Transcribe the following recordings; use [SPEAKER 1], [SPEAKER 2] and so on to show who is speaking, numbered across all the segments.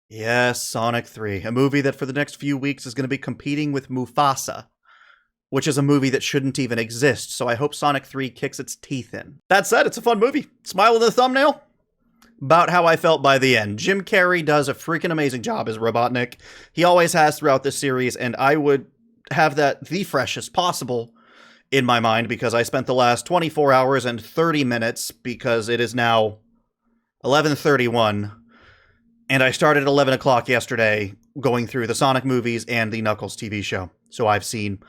[SPEAKER 1] Yes, Sonic 3, a movie that for the next few weeks is going to be competing with Mufasa, which is a movie that shouldn't even exist, so I hope Sonic 3 kicks its teeth in. That said, it's a fun movie. Smile in the thumbnail. About how I felt by the end. Jim Carrey does a freaking amazing job as Robotnik. He always has throughout this series, and I would have that the freshest possible in my mind because I spent the last 24 hours and 30 minutes because it is now 11:31 and I started at 11 o'clock yesterday going through the Sonic movies and the Knuckles TV show. So I've seen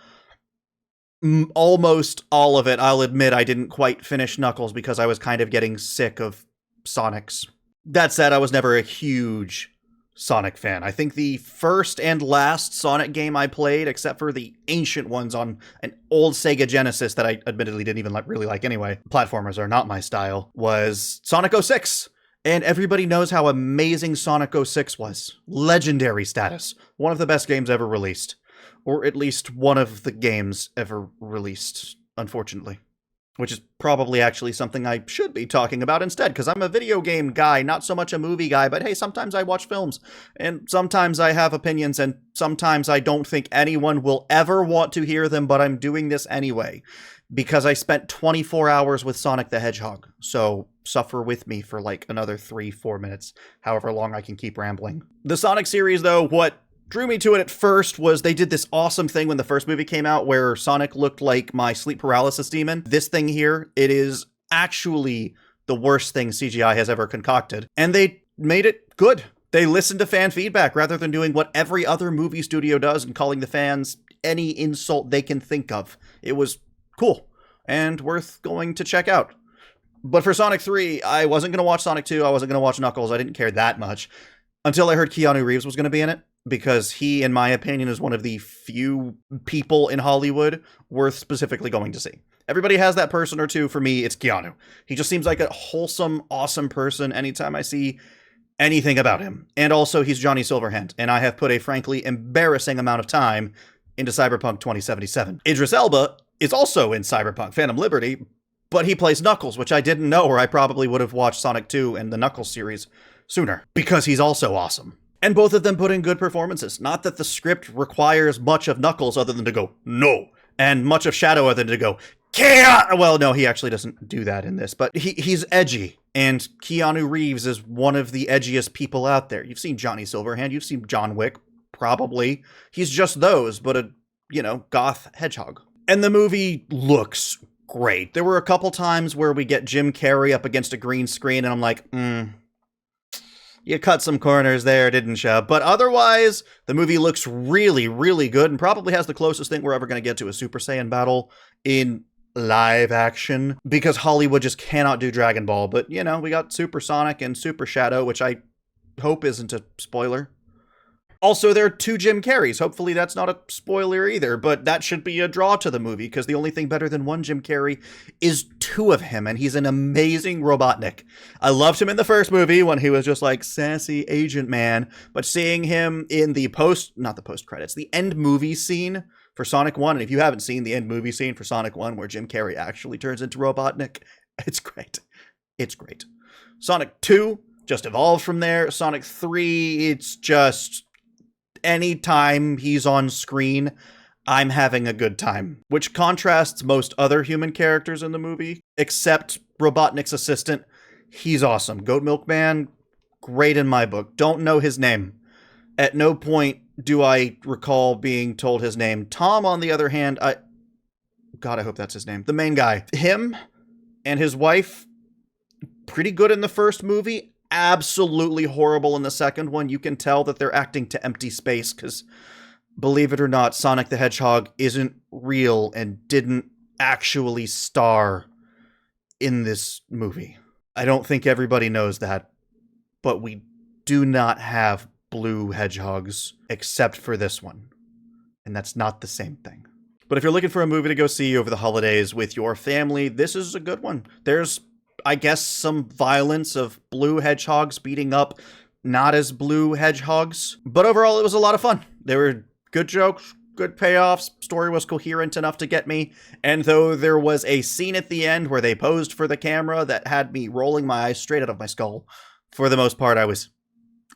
[SPEAKER 1] almost all of it. I'll admit I didn't quite finish Knuckles because I was kind of getting sick of Sonics. That said, I was never a huge Sonic fan. I think the first and last Sonic game I played, except for the ancient ones on an old Sega Genesis that I admittedly didn't even really like anyway, platformers are not my style, was Sonic 06. And everybody knows how amazing Sonic 06 was. Legendary status. One of the best games ever released. Or at least one of the games ever released, unfortunately. Which is probably actually something I should be talking about instead, because I'm a video game guy, not so much a movie guy, but hey, sometimes I watch films, and sometimes I have opinions, and sometimes I don't think anyone will ever want to hear them, but I'm doing this anyway, because I spent 24 hours with Sonic the Hedgehog, so suffer with me for like another 3-4 minutes, however long I can keep rambling. The Sonic series, though, what drew me to it at first was they did this awesome thing when the first movie came out where Sonic looked like my sleep paralysis demon. This thing here, it is actually the worst thing CGI has ever concocted. And they made it good. They listened to fan feedback rather than doing what every other movie studio does and calling the fans any insult they can think of. It was cool and worth going to check out. But for Sonic 3, I wasn't going to watch Sonic 2. I wasn't going to watch Knuckles. I didn't care that much until I heard Keanu Reeves was going to be in it. Because he, in my opinion, is one of the few people in Hollywood worth specifically going to see. Everybody has that person or two. For me, it's Keanu. He just seems like a wholesome, awesome person anytime I see anything about him. And also, he's Johnny Silverhand, and I have put a frankly embarrassing amount of time into Cyberpunk 2077. Idris Elba is also in Cyberpunk Phantom Liberty, but he plays Knuckles, which I didn't know, or I probably would have watched Sonic 2 and the Knuckles series sooner, because he's also awesome. And both of them put in good performances. Not that the script requires much of Knuckles other than to go, no, and much of Shadow other than to go, Keanu! Well, no, he actually doesn't do that in this, but he's edgy, and Keanu Reeves is one of the edgiest people out there. You've seen Johnny Silverhand, you've seen John Wick, probably. He's just those, but a, goth hedgehog. And the movie looks great. There were a couple times where we get Jim Carrey up against a green screen, and I'm like, you cut some corners there, didn't you? But otherwise, the movie looks really, really good and probably has the closest thing we're ever going to get to a Super Saiyan battle in live action because Hollywood just cannot do Dragon Ball. But, we got Super Sonic and Super Shadow, which I hope isn't a spoiler. Also, there are 2 Jim Carreys. Hopefully that's not a spoiler either, but that should be a draw to the movie, because the only thing better than 1 Jim Carrey is 2 of him, and he's an amazing Robotnik. I loved him in the first movie when he was just like sassy agent man, but seeing him in the the end movie scene for Sonic 1, and if you haven't seen the end movie scene for Sonic 1 where Jim Carrey actually turns into Robotnik, it's great. It's great. Sonic 2 just evolved from there. Sonic 3, it's just anytime he's on screen, I'm having a good time, which contrasts most other human characters in the movie, except Robotnik's assistant. He's awesome. Goat Milkman, great in my book. Don't know his name. At no point do I recall being told his name. Tom, on the other hand, God, I hope that's his name. The main guy. Him and his wife, pretty good in the first movie. Absolutely horrible in the second one. You can tell that they're acting to empty space because, believe it or not, Sonic the Hedgehog isn't real and didn't actually star in this movie. I don't think everybody knows that, but we do not have blue hedgehogs except for this one, and that's not the same thing. But if you're looking for a movie to go see over the holidays with your family, this is a good one. There's, I guess, some violence of blue hedgehogs beating up not as blue hedgehogs. But overall, it was a lot of fun. There were good jokes, good payoffs. Story was coherent enough to get me. And though there was a scene at the end where they posed for the camera that had me rolling my eyes straight out of my skull, for the most part, I was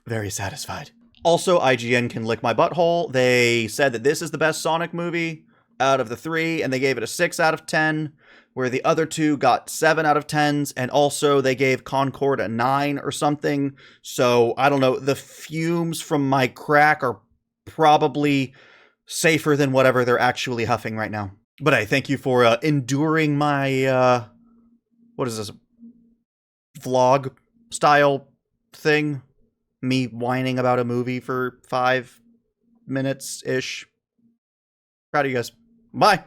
[SPEAKER 1] very satisfied. Also, IGN can lick my butthole. They said that this is the best Sonic movie out of the three, and they gave it a 6 out of 10, where the other two got 7 out of 10s, and also they gave Concord a 9 or something. So, I don't know, the fumes from my crack are probably safer than whatever they're actually huffing right now. But hey, thank you for enduring my, what is this, vlog style thing? Me whining about a movie for 5 minutes-ish. Proud of you guys. Bye!